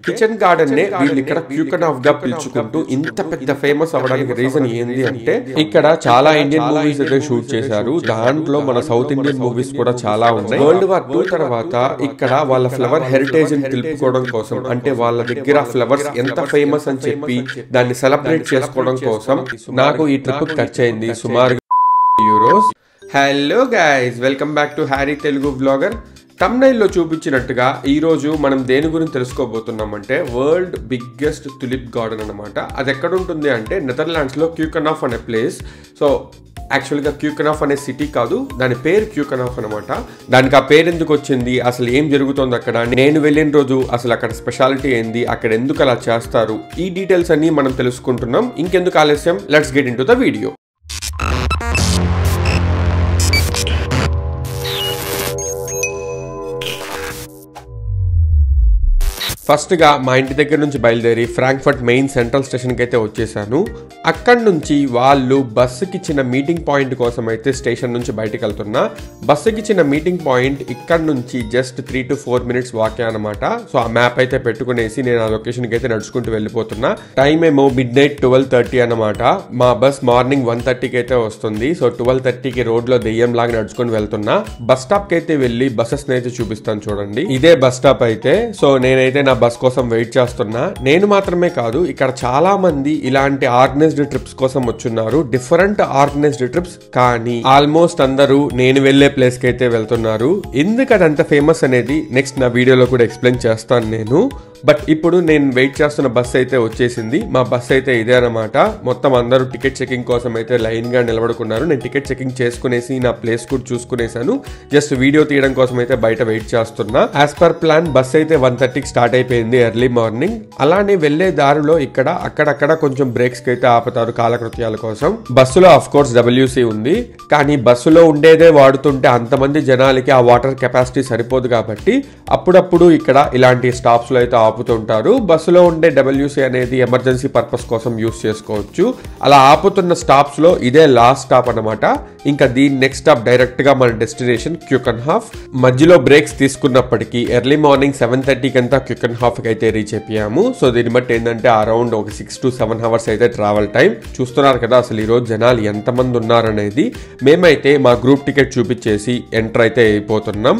Kitchen garden నే వీళ్ళు ఇక్కడ క్యూకన్ ఆఫ్ గా పిలుచుకుంటూ ఇంత పెద్ద ఫేమస్ అవ్వడానికి రీజన్ ఏంది అంటే ఇక్కడ చాలా ఇండియన్ మూవీస్ అయితే షూట్ చేశారు. దాంట్లో మన సౌత్ ఇండియన్ మూవీస్ కూడా చాలా ఉన్నాయి. వరల్డ్ వార్ 2 తర్వాత ఇక్కడ వాళ్ళ ఫ్లవర్ హెరిటేజ్ ని తెలుపుకోవడం కోసం, అంటే వాళ్ళ దగ్గర ఫ్లవర్స్ ఎంత ఫేమస్ అని చెప్పి దాన్ని సెలబ్రేట్ చేసుకోవడం కోసం నాకు ఈ ట్రిప్ ఖర్చు అయింది సుమారు €. Hello guys, welcome back to Harry Telugu vlogger. తమ్నైల్లో చూపించినట్టుగా ఈరోజు మనం దేని గురించి తెలుసుకోబోతున్నామంటే వరల్డ్ బిగ్గెస్ట్ తులిప్ గార్డెన్ అనమాట. అది ఎక్కడ ఉంటుంది అంటే నెదర్లాండ్స్లో క్యూకనాఫ్ అనే ప్లేస్. సో యాక్చువల్గా క్యూకనాఫ్ అనే సిటీ కాదు, దాని పేరు క్యూకనాఫ్ అనమాట. దానికి ఆ పేరు ఎందుకు వచ్చింది, అసలు ఏం జరుగుతుంది అక్కడ, నేను వెళ్ళిన రోజు అసలు అక్కడ స్పెషాలిటీ ఏంది, అక్కడ ఎందుకు అలా చేస్తారు, ఈ డీటెయిల్స్ అన్ని మనం తెలుసుకుంటున్నాం. ఇంకెందుకు ఆలస్యం, let's get into the video. ఫస్ట్గా మా ఇంటి దగ్గర నుంచి బయలుదేరి ఫ్రాంక్ఫర్ట్ మెయిన్ సెంట్రల్ స్టేషన్కి అయితే వచ్చేసాను. అక్కడి నుంచి వాళ్ళు బస్సుకి ఇచ్చిన మీటింగ్ పాయింట్ కోసం అయితే స్టేషన్ నుంచి బయటకు వెళ్తున్నా. బస్సుకి ఇచ్చిన మీటింగ్ పాయింట్ ఇక్కడ నుంచి జస్ట్ 3 to 4 minutes వాకే అనమాట. సో ఆ మ్యాప్ అయితే పెట్టుకునేసి నేను ఆ లొకేషన్కి అయితే నడుచుకుంటూ వెళ్ళిపోతున్నా. టైం ఏమో midnight 12:30 అనమాట. మా బస్ మార్నింగ్ 1:30కి అయితే వస్తుంది. సో 12:30కి రోడ్లో దెయ్యం లాగా నడుచుకుని వెళ్తున్నా. బస్ స్టాప్కి అయితే వెళ్ళి బస్సెస్ అయితే చూపిస్తాను చూడండి. ఇదే బస్ స్టాప్ అయితే. సో నేనైతే నా బస్ కోసం వెయిట్ చేస్తున్నా. నేను మాత్రమే కాదు, ఇక్కడ చాలా మంది ఇలాంటి ఆర్గనైజ్డ్ ట్రిప్స్ కోసం వచ్చున్నారు. డిఫరెంట్ ఆర్గనైజ్డ్ ట్రిప్స్, కానీ ఆల్మోస్ట్ అందరూ నేను వెళ్లే ప్లేస్ కి అయితే వెళ్తున్నారు. ఎందుకు అది అంత ఫేమస్ అనేది నెక్స్ట్ నా వీడియోలో కూడా ఎక్స్ప్లెయిన్ చేస్తాను నేను. బట్ ఇప్పుడు నేను వెయిట్ చేస్తున్న బస్ అయితే వచ్చేసింది. మా బస్ అయితే ఇదే అనమాట. మొత్తం అందరూ టికెట్ చెకింగ్ కోసం అయితే లైన్ గా నిలబడుకున్నారు. నేను టికెట్ చెకింగ్ చేసుకునేసి నా ప్లేస్ కూడా చూసుకునేసాను. జస్ట్ వీడియో తీయడం కోసం అయితే బయట వెయిట్ చేస్తున్నా. యాజ్ పర్ ప్లాన్ బస్ అయితే 1:30కి స్టార్ట్ అయిపోయింది ఎర్లీ మార్నింగ్. అలానే వెళ్లే దారిలో ఇక్కడ అక్కడక్కడ కొంచెం బ్రేక్స్ కి అయితే ఆపుతారు కాలకృత్యాల కోసం. బస్సులో ఆఫ్ కోర్స్ WC ఉంది, కానీ బస్సులో ఉండేదే వాడుతుంటే అంతమంది జనాలకి ఆ వాటర్ కెపాసిటీ సరిపోదు కాబట్టి అప్పుడప్పుడు ఇక్కడ ఇలాంటి స్టాప్స్ లో అయితే ఆపుతుంటారు. బస్సులో ఉండే WC అనేది ఎమర్జెన్సీ పర్పస్ కోసం యూస్ చేసుకోవచ్చు. అలా ఆపుతున్న స్టాప్స్ లో ఇదే లాస్ట్ స్టాప్ అనమాట. ఇంకా దీని నెక్స్ట్ స్టాప్ డైరెక్ట్ గా మన డెస్టినేషన్ క్యూకన్హాఫ్. మధ్యలో బ్రేక్స్ తీసుకున్నప్పటికీ ఎర్లీ మార్నింగ్ 7:30కి అంతా క్యూకన్హాఫ్ కి అయితే రీచ్ అయిపోయాము. సో దీన్ని బట్టి ఏంటంటే అరౌండ్ ఒక 6 to 7 hours అయితే ట్రావెల్ టైం. చూస్తున్నారు కదా అసలు ఈ రోజు జనాలు ఎంతమంది ఉన్నారనేది. మేమైతే మా గ్రూప్ టికెట్ చూపించేసి ఎంటర్ అయితే అయిపోతున్నాం.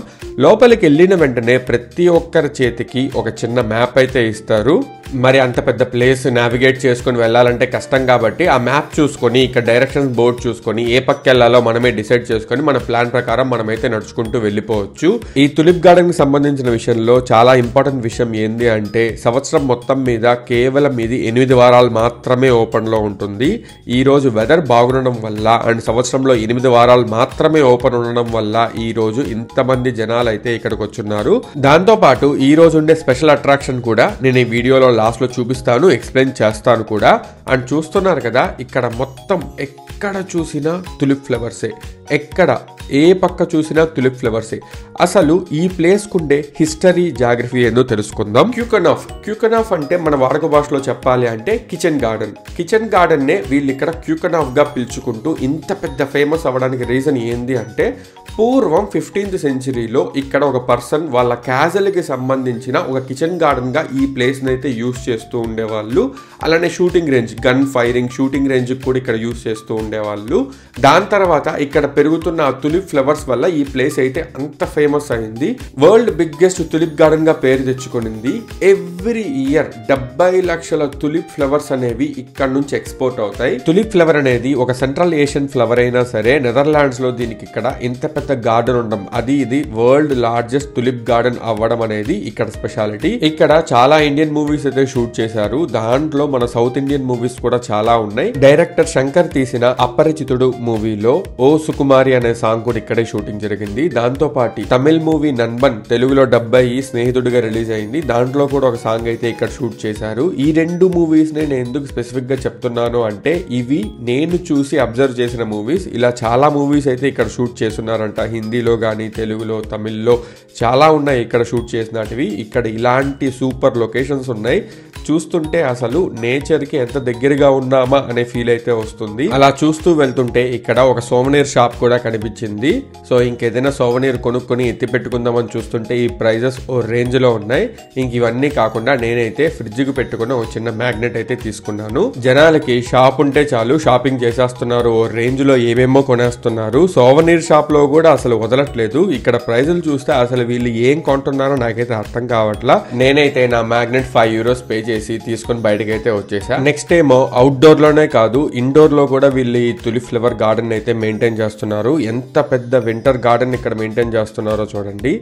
లోపలికి వెళ్ళిన వెంటనే ప్రతి ఒక్కరి చేతికి ఒక చిన్న మ్యాప్ అయితే ఇస్తారు. మరి అంత పెద్ద ప్లేస్ నావిగేట్ చేసుకుని వెళ్ళాలంటే కష్టం కాబట్టి ఆ మ్యాప్ చూసుకొని ఇక్కడ డైరెక్షన్స్ బోర్డ్ చూసుకొని ఏ పక్క వెళ్ళాలో మనమే డిసైడ్ చేసుకొని మన ప్లాన్ ప్రకారం మనమైతే నడుచుకుంటూ వెళ్ళిపోవచ్చు. ఈ తులిప్ గార్డెన్ కి సంబంధించిన విషయంలో చాలా ఇంపార్టెంట్ విషయం ఏంది అంటే సంవత్సరం మొత్తం మీద కేవలం ఇది 8 వారాలు మాత్రమే ఓపెన్ లో ఉంటుంది. ఈ రోజు వెదర్ బాగుండడం వల్ల అండ్ సంవత్సరంలో 8 వారాలు మాత్రమే ఓపెన్ ఉండడం వల్ల ఈ రోజు ఇంతమంది జనాలు అయితే ఇక్కడికి వచ్చున్నారు. దాంతో పాటు ఈ రోజు ఉండే స్పెషల్ అట్రాక్షన్ కూడా నేను ఈ వీడియోలో లాస్ట్ లో చూపిస్తాను, ఎక్స్ప్లెయిన్ చేస్తాను కూడా. అండ్ చూస్తున్నారు కదా ఇక్కడ మొత్తం ఎక్కడ చూసినా తులిప్ ఫ్లవర్సే, ఎక్కడ ఏ పక్క చూసినా తులిప్ ఫ్లవర్సే. అసలు ఈ ప్లేస్ కుండే హిస్టరీ జాగ్రఫీ ఏందో తెలుసుకుందాం. క్యూకనాఫ్ అంటే మన వాడుక భాషలో చెప్పాలి అంటే కిచెన్ గార్డెన్. కిచెన్ గార్డెన్ నే వీళ్ళు ఇక్కడ క్యూకనాఫ్ గా పిలుచుకుంటూ ఇంత పెద్ద ఫేమస్ అవ్వడానికి రీజన్ ఏంది అంటే పూర్వం 15th centuryలో ఇక్కడ ఒక పర్సన్ వాళ్ళ క్యాజల్ కి సంబంధించిన ఒక కిచెన్ గార్డెన్ గా ఈ ప్లేస్ అయితే యూస్ చేస్తూ ఉండేవాళ్ళు. అలానే shooting range, gun firing shooting range కూడా ఇక్కడ యూస్ చేస్తూ ఉండేవాళ్ళు. దాని తర్వాత ఇక్కడ పెరుగుతున్న తులిప్ ఫ్లవర్స్ వల్ల ఈ ప్లేస్ అయితే అంత ఫేమస్ అయింది. వరల్డ్ బిగ్గెస్ట్ తులిప్ గార్డెన్ గా పేరు తెచ్చుకునింది. ఎవ్రీ ఇయర్ 70 లక్షల తులిప్ ఫ్లవర్స్ అనేవి ఇక్కడ నుంచి ఎక్స్పోర్ట్ అవుతాయి. తులిప్ ఫ్లవర్ అనేది ఒక సెంట్రల్ ఏషియన్ ఫ్లవర్ అయినా సరే నెదర్లాండ్స్ లో దీనికి ఇక్కడ ఇంత పెద్ద గార్డెన్ ఉండడం, ఇది వరల్డ్ లార్జెస్ట్ తులిప్ గార్డెన్ అవ్వడం అనేది ఇక్కడ స్పెషాలిటీ. ఇక్కడ చాలా ఇండియన్ మూవీస్ అయితే షూట్ చేశారు. దాంట్లో మన సౌత్ ఇండియన్ మూవీస్ కూడా చాలా ఉన్నాయి. డైరెక్టర్ శంకర్ తీసిన అపరిచితుడు మూవీలో ఓ సుకుమారి అనే సాంగ్ కూడా ఇక్కడే షూటింగ్ జరిగింది. దాంతో పాటు తమిళ్ మూవీ నన్బన్ తెలుగులో డబ్ అయ్యి స్నేహితుడిగా రిలీజ్ అయింది. దాంట్లో కూడా ఒక సాంగ్ అయితే ఇక్కడ షూట్ చేశారు. ఈ 2 మూవీస్ నేను ఎందుకు స్పెసిఫిక్ గా చెప్తున్నాను అంటే ఇవి నేను చూసి అబ్జర్వ్ చేసిన మూవీస్. ఇలా చాలా మూవీస్ అయితే ఇక్కడ షూట్ చేస్తున్నారంట. హిందీలో కానీ తెలుగులో తమిళ్లో చాలా ఉన్నాయి ఇక్కడ షూట్ చేసినటివి. ఇక్కడ ఇలాంటి సూపర్ లొకేషన్స్ ఉన్నాయి. చూస్తుంటే అసలు నేచర్ కి ఎంత దగ్గరగా ఉన్నామా అనే ఫీల్ అయితే వస్తుంది. అలా చూస్తూ వెళ్తుంటే ఇక్కడ ఒక సోవనీర్ షాప్ కూడా కనిపించింది. సో ఇంకేదైనా సోవనీర్ కొనుక్కొని ఎత్తి పెట్టుకుందామని చూస్తుంటే ఈ ప్రైజెస్ ఓ రేంజ్ లో ఉన్నాయి. ఇంక ఇవన్నీ కాకుండా నేనైతే ఫ్రిడ్జ్ కి పెట్టుకున్న ఒక చిన్న మ్యాగ్నెట్ అయితే తీసుకున్నాను. జనాలకి షాప్ ఉంటే చాలు షాపింగ్ చేసేస్తున్నారు, ఓ రేంజ్ లో ఏమేమో కొనేస్తున్నారు. సోవనీర్ షాప్ లో కూడా అసలు వదలట్లేదు. ఇక్కడ ప్రైజులు చూస్తే అసలు వీళ్ళు ఏం కొంటున్నారో నాకైతే అర్థం కావట్లా. నేనైతే నా మ్యాగ్నెట్ €5 పే చేసి తీసుకుని బయటకి అయితే వచ్చేసా. నెక్స్ట్ ఏమో అవుట్డోర్ లోనే కాదు ఇండోర్ లో కూడా వీళ్ళు ఈ తులిప్ ఫ్లవర్ గార్డెన్ అయితే మెయింటైన్ చేస్తున్నారు. ఎంత పెద్ద వింటర్ గార్డెన్ ఇక్కడ మెయింటైన్ చేస్తున్నారో చూడండి.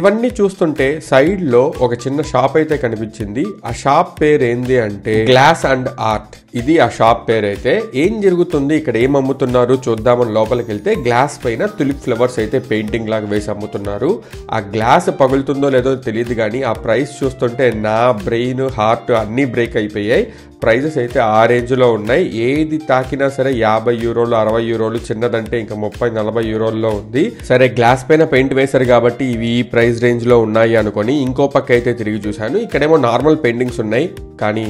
ఇవన్నీ చూస్తుంటే సైడ్ లో ఒక చిన్న షాప్ అయితే కనిపించింది. ఆ షాప్ పేరు ఏంది అంటే గ్లాస్ అండ్ ఆర్ట్. ఇది ఆ షాప్ పేరు అయితే. ఏం జరుగుతుంది ఇక్కడ, ఏం అమ్ముతున్నారు చూద్దామని లోపలికి వెళ్తే గ్లాస్ పైన తులిప్ ఫ్లవర్స్ అయితే పెయింటింగ్ లాగా వేసి అమ్ముతున్నారు. ఆ గ్లాస్ పగులుతుందో లేదో తెలియదు కానీ ఆ ప్రైస్ చూస్తుంటే నా బ్రెయిన్ హార్ట్ అన్ని బ్రేక్ అయిపోయాయి. ప్రైజెస్ అయితే ఆ రేంజ్ లో ఉన్నాయి. ఏది తాకినా సరే €50, €60, చిన్నదంటే ఇంకా €30-40 ఉంది. సరే గ్లాస్ పైన పెయింట్ వేశారు కాబట్టి ఇవి ఈ ప్రైస్ రేంజ్ లో ఉన్నాయి అనుకొని ఇంకో పక్క అయితే తిరిగి చూశాను. ఇక్కడేమో నార్మల్ పెయింటింగ్స్ ఉన్నాయి కానీ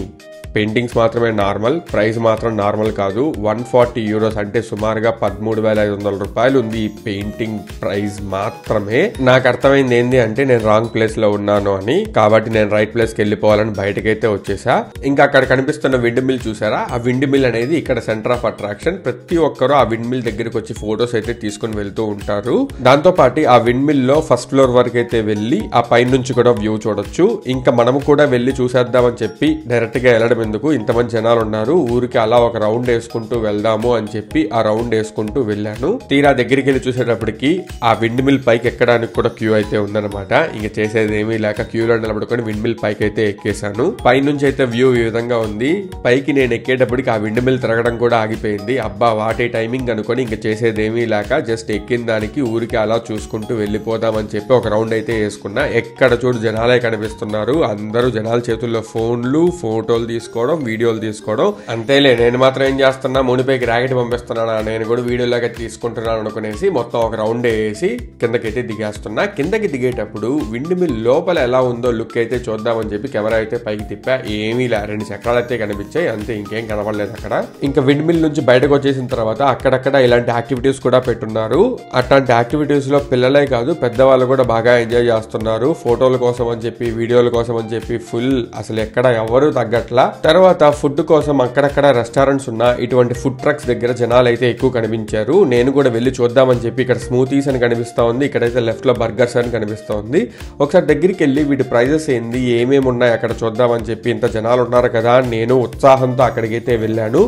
పెయింటింగ్స్ మాత్రమే నార్మల్, ప్రైస్ మాత్రం నార్మల్ కాదు. €140 అంటే సుమారుగా ₹13,500 ఉంది ఈ పెయింటింగ్ ప్రైస్ మాత్రమే. నాకు అర్థమైంది ఏంది అంటే నేను రాంగ్ ప్లేస్ లో ఉన్నాను అని, కాబట్టి నేను రైట్ ప్లేస్ కి వెళ్ళిపోవాలని బయటకైతే వచ్చేసా. ఇంకా అక్కడ కనిపిస్తున్న విండ్ మిల్ చూసారా, ఆ విండ్ మిల్ అనేది ఇక్కడ సెంటర్ ఆఫ్ అట్రాక్షన్. ప్రతి ఒక్కరు ఆ విండ్ మిల్ దగ్గరికి వచ్చి ఫొటోస్ అయితే తీసుకుని వెళ్తూ ఉంటారు. దాంతో పాటు ఆ విండ్ మిల్ లో ఫస్ట్ ఫ్లోర్ వరకు అయితే వెళ్ళి ఆ పైన నుంచి కూడా వ్యూ చూడొచ్చు. ఇంకా మనము కూడా వెళ్ళి చూసేద్దామని చెప్పి డైరెక్ట్ గా వెళ్ళడం ఎందుకు, ఇంతమంది జనాలు ఉన్నారు, ఊరికి అలా ఒక రౌండ్ వేసుకుంటూ వెళ్దాము అని చెప్పి ఆ రౌండ్ వేసుకుంటూ వెళ్ళాను. తీరా దగ్గరికి వెళ్ళి చూసేటప్పటికి ఆ విండ్ మిల్ పైకి ఎక్కడానికి కూడా క్యూ అయితే ఉందన్నమాట. ఇంక చేసేది ఏమీ లేక క్యూలో నిలబడుకొని విండ్ మిల్ పైకి అయితే ఎక్కేసాను. పైనుంచి అయితే వ్యూ ఈ విధంగా ఉంది. పైకి నేను ఎక్కేటప్పటికి ఆ విండ్ మిల్ తిరగడం కూడా ఆగిపోయింది. అబ్బా వాటే టైమింగ్ అనుకొని ఇంక చేసేది ఏమీ లేక జస్ట్ ఎక్కిన దానికి ఊరికి అలా చూసుకుంటూ వెళ్ళిపోదామని చెప్పి ఒక రౌండ్ అయితే వేసుకున్నా. ఎక్కడ చూడు జనాలే కనిపిస్తున్నారు. అందరూ జనాల చేతుల్లో ఫోన్లు, ఫోటోలు తీసుకోవడం, వీడియోలు తీసుకోవడం. అంతేలే నేను మాత్రం ఏం చేస్తున్నా, మునిపైకి రాకెట్ పంపిస్తున్నానా, నేను కూడా వీడియోలాగా తీసుకుంటున్నాను అనుకునేసి మొత్తం ఒక రౌండ్ వేసి కిందకైతే దిగేస్తున్నా. కిందకి దిగేటప్పుడు విండ్ మిల్ లోపల ఎలా ఉందో లుక్ అయితే చూద్దామని చెప్పి కెమెరా అయితే పైకి తిప్పా. ఏమీ లే, 2 చక్రాలు అయితే కనిపించాయి అంతే, ఇంకేం కనపడలేదు అక్కడ. ఇంకా విండ్ మిల్ నుంచి బయటకు వచ్చేసిన తర్వాత అక్కడక్కడ ఇలాంటి యాక్టివిటీస్ కూడా పెట్టున్నారు. అట్లాంటి యాక్టివిటీస్ లో పిల్లలే కాదు పెద్దవాళ్ళు కూడా బాగా ఎంజాయ్ చేస్తున్నారు. ఫోటోల కోసం అని చెప్పి, వీడియోల కోసం అని చెప్పి ఫుల్ అసలు ఎక్కడ ఎవరు తగ్గట్లా. తర్వాత ఫుడ్ కోసం అక్కడక్కడ రెస్టారెంట్స్ ఉన్న ఇటువంటి ఫుడ్ ట్రక్స్ దగ్గర జనాలు అయితే ఎక్కువ కనిపించారు. నేను కూడా వెళ్ళి చూద్దామని చెప్పి ఇక్కడ స్మూతీస్ అని కనిపిస్తా ఉంది, ఇక్కడైతే లెఫ్ట్ లో బర్గర్స్ అని కనిపిస్తా ఉంది. ఒకసారి దగ్గరికి వెళ్ళి వీటి ప్రైజెస్ ఏంది, ఏమేమి ఉన్నాయి అక్కడ చూద్దామని చెప్పి, ఇంత జనాలు ఉన్నారు కదా నేను ఉత్సాహంతో అక్కడికైతే వెళ్ళాను.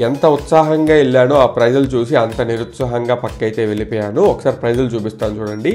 ఎంత ఉత్సాహంగా వెళ్ళానో ఆ ప్రైజులు చూసి అంత నిరుత్సాహంగా పక్కైతే వెళ్ళిపోయాను. ఒకసారి ప్రైజులు చూపిస్తాను చూడండి.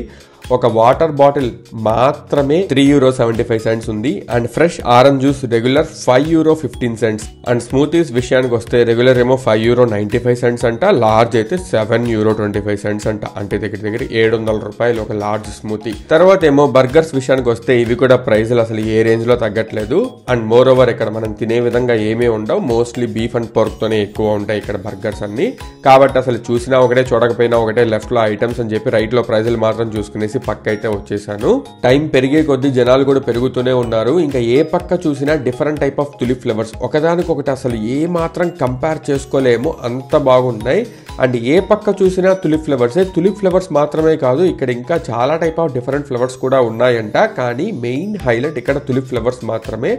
ఒక వాటర్ బాటిల్ మాత్రమే €3.75 ఉంది. And fresh orange juice regular €5.15. And smoothies విషయానికి వస్తే రెగ్యులర్ ఏమో €5.95 అంట, లార్జ్ అయితే €7.25 అంట. అంటే దగ్గర ₹700 ఒక లార్జ్ స్మూతీ. తర్వాత ఏమో బర్గర్స్ విషయానికి వస్తే ఇవి కూడా ప్రైజులు అసలు ఏ రేంజ్ లో తగ్గట్లేదు. అండ్ మోర్ ఓవర్ ఇక్కడ మనం తినే విధంగా ఏమీ ఉండవు, మోస్ట్లీ బీఫ్ అండ్ పోర్క్ తోనే ఎక్కువ ఉంటాయి ఇక్కడ బర్గర్స్ అన్ని. కాబట్టి అసలు చూసినా ఒకటే చూడకపోయినా ఒకటే, లెఫ్ట్ లో ఐటమ్స్ అని చెప్పి రైట్ లో ప్రైజులు మాత్రం చూసుకునేసి పక్క అయితే వచ్చేసాను. టైం పెరిగే కొద్దీ జనాలు కూడా పెరుగుతూనే ఉన్నారు. ఇంకా ఏ పక్క చూసినా different type of tulip flowers, ఒకదానికొకటి అసలు ఏ మాత్రం కంపేర్ చేసుకోలేమో అంత బాగున్నాయి. అండ్ ఏ పక్క చూసినా తులిప్ ఫ్లవర్సే. తులిప్ ఫ్లవర్స్ మాత్రమే కాదు ఇక్కడ ఇంకా చాలా టైప్ ఆఫ్ డిఫరెంట్ ఫ్లవర్స్ కూడా ఉన్నాయంట. కానీ మెయిన్ హైలైట్ ఇక్కడ తులిప్ ఫ్లవర్స్ మాత్రమే.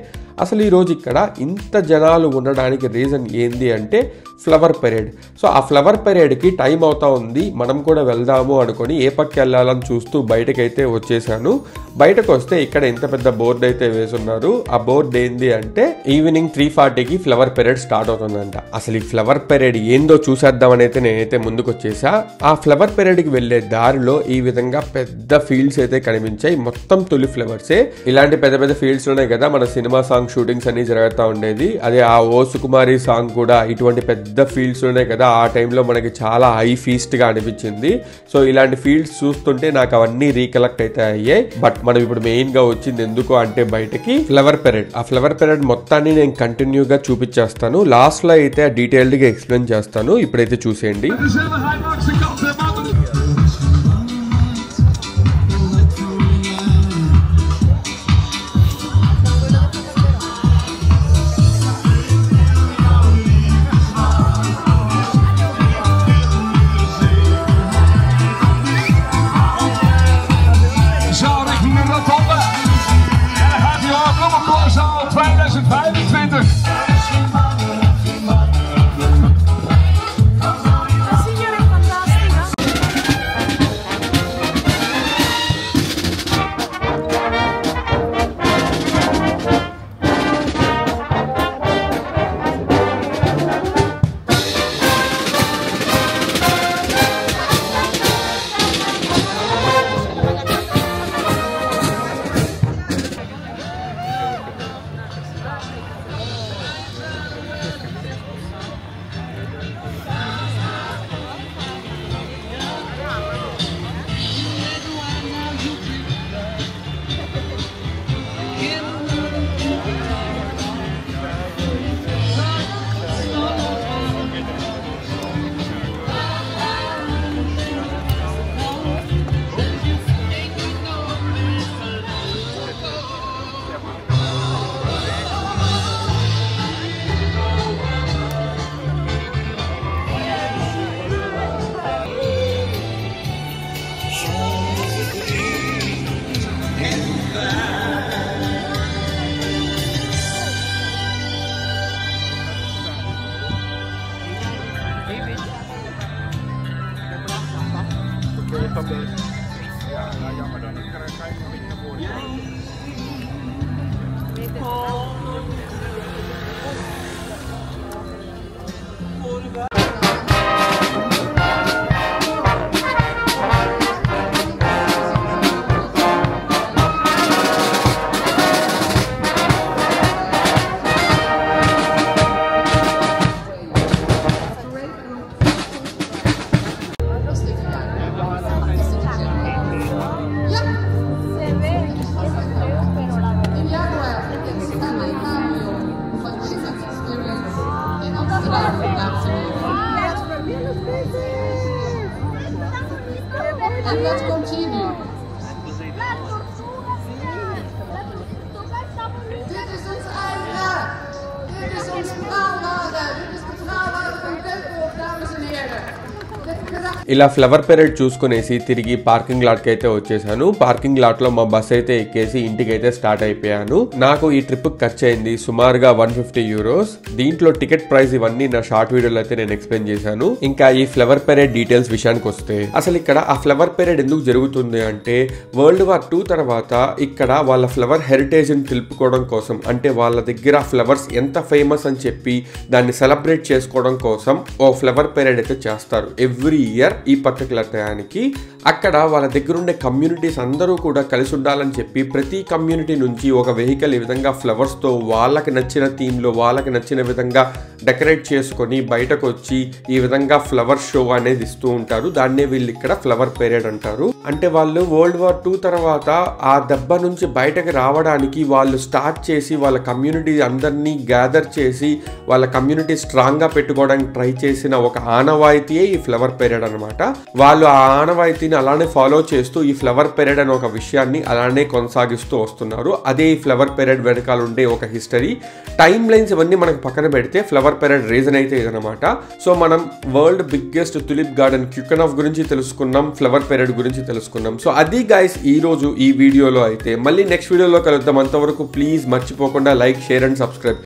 అసలు ఈరోజు ఇక్కడ ఇంత జనాలు ఉండడానికి రీజన్ ఏంది అంటే ఫ్లవర్ పెరేడ్. సో ఆ ఫ్లవర్ పెరేడ్కి టైం అవుతా ఉంది, మనం కూడా వెళ్దాము అనుకొని ఏ పక్క వెళ్ళాలని చూస్తూ బయటకైతే వచ్చేసాను. బయటకు వస్తే ఇక్కడ ఇంత పెద్ద బోర్డు అయితే వేసున్నారు. ఆ బోర్డు ఏంది అంటే ఈవినింగ్ 3:40కి ఫ్లవర్ పెరేడ్ స్టార్ట్ అవుతుందంట. అసలు ఈ ఫ్లవర్ పెరేడ్ ఏందో చూసేద్దామని అయితే నేనైతే ముందుకు వచ్చేసా. ఆ ఫ్లవర్ పెరేడ్కి వెళ్లే దారిలో ఈ విధంగా పెద్ద ఫీల్డ్స్ అయితే కనిపించాయి, మొత్తం తులి ఫ్లవర్సే. ఇలాంటి పెద్ద పెద్ద ఫీల్డ్స్ ఉన్నాయి కదా, మన సినిమా సాంగ్ షూటింగ్స్ అన్ని జరుగుతూ ఉండేది. అదే ఆ ఓ సుకుమారి సాంగ్ కూడా ఇటువంటి పెద్ద ఫీల్డ్స్ ఉన్నాయి కదా, ఆ టైంలో మనకి చాలా హై ఫీస్ట్ గా అనిపించింది. సో ఇలాంటి ఫీల్డ్స్ చూస్తుంటే నాకు అవన్నీ రీకలెక్ట్ అయితే అయ్యాయి. బట్ మనం ఇప్పుడు మెయిన్ గా వచ్చింది ఎందుకు అంటే బయటకి ఫ్లవర్ పెరేడ్. ఆ ఫ్లవర్ పెరేడ్ మొత్తాన్ని నేను కంటిన్యూగా చూపించేస్తాను, లాస్ట్ లో అయితే డీటెయిల్డ్ గా ఎక్స్ప్లెయిన్ చేస్తాను. ఇప్పుడైతే చూసేయండి. 2025. And let's continue. Dit is ons eigen. Dit is ons betrouwwaarde. Dit is betrouwwaarde van Keukenhof, dames en heren. ఇలా ఫ్లవర్ పెరేడ్ చూసుకునేసి తిరిగి పార్కింగ్ లాట్ కి అయితే వచ్చేసాను. పార్కింగ్ లాట్ లో మా బస్ అయితే ఎక్కేసి ఇంటికి అయితే స్టార్ట్ అయిపోయాను. నాకు ఈ ట్రిప్ ఖర్చు అయింది సుమారుగా 150 euros. దీంట్లో టికెట్ ప్రైస్ ఇవన్నీ నా షార్ట్ వీడియోలో అయితే నేను ఎక్స్ప్లెయిన్ చేశాను. ఇంకా ఈ ఫ్లవర్ పెరేడ్ డీటెయిల్స్ విషయానికి వస్తే అసలు ఇక్కడ ఆ ఫ్లవర్ పెరేడ్ ఎందుకు జరుగుతుంది అంటే World War II తర్వాత ఇక్కడ వాళ్ళ ఫ్లవర్ హెరిటేజ్ ని తెలుపుకోవడం కోసం, అంటే వాళ్ళ దగ్గర ఫ్లవర్స్ ఎంత ఫేమస్ అని చెప్పి దాన్ని సెలబ్రేట్ చేసుకోవడం కోసం ఓ ఫ్లవర్ పెరేడ్ అయితే చేస్తారు ఎవ్రీ ఇయర్. ఈ పర్టికులర్ టయానికి అక్కడ వాళ్ళ దగ్గర ఉండే కమ్యూనిటీస్ అందరూ కూడా కలిసి ఉండాలని చెప్పి ప్రతి కమ్యూనిటీ నుంచి ఒక వెహికల్ ఈ విధంగా ఫ్లవర్స్తో వాళ్ళకి నచ్చిన థీమ్లో వాళ్ళకి నచ్చిన విధంగా డెకరేట్ చేసుకొని బయటకు వచ్చి ఈ విధంగా ఫ్లవర్ షో అనేది ఇస్తూ ఉంటారు. దాన్నే వీళ్ళు ఇక్కడ ఫ్లవర్ పెరేడ్ అంటారు. అంటే వాళ్ళు World War II తర్వాత ఆ దెబ్బ నుంచి బయటకు రావడానికి వాళ్ళు స్టార్ట్ చేసి వాళ్ళ కమ్యూనిటీ అందరినీ గ్యాదర్ చేసి వాళ్ళ కమ్యూనిటీ స్ట్రాంగ్ గా పెట్టుకోవడానికి ట్రై చేసిన ఒక ఆనవాయితీయే ఈ ఫ్లవర్ పెరేడ్ అనమాట. వాళ్ళు ఆ ఆనవాయితీని అలానే ఫాలో చేస్తూ ఈ ఫ్లవర్ పెరేడ్ అనే ఒక విషయాన్ని అలానే కొనసాగిస్తూ వస్తున్నారు. అదే ఈ ఫ్లవర్ పెరేడ్ వెనకాల ఉండే ఒక హిస్టరీ. టైమ్ లైన్స్ ఇవన్నీ మనకు పక్కన పెడితే ఫ్లవర్ పెరేడ్ రీజన్ అయితే ఇదనమాట. సో మనం వరల్డ్ బిగ్గెస్ట్ టులిప్ గార్డెన్ క్యూకెన్హాఫ్ గురించి తెలుసుకున్నాం, ఫ్లవర్ పెరేడ్ గురించి తెలుసుకున్నాం. సో అది గైస్ ఈ రోజు ఈ వీడియోలో అయితే. మళ్ళీ నెక్స్ట్ వీడియోలో కలుద్దాం. అంతవరకు ప్లీజ్ మర్చిపోకుండా లైక్, షేర్ అండ్ సబ్స్క్రైబ్.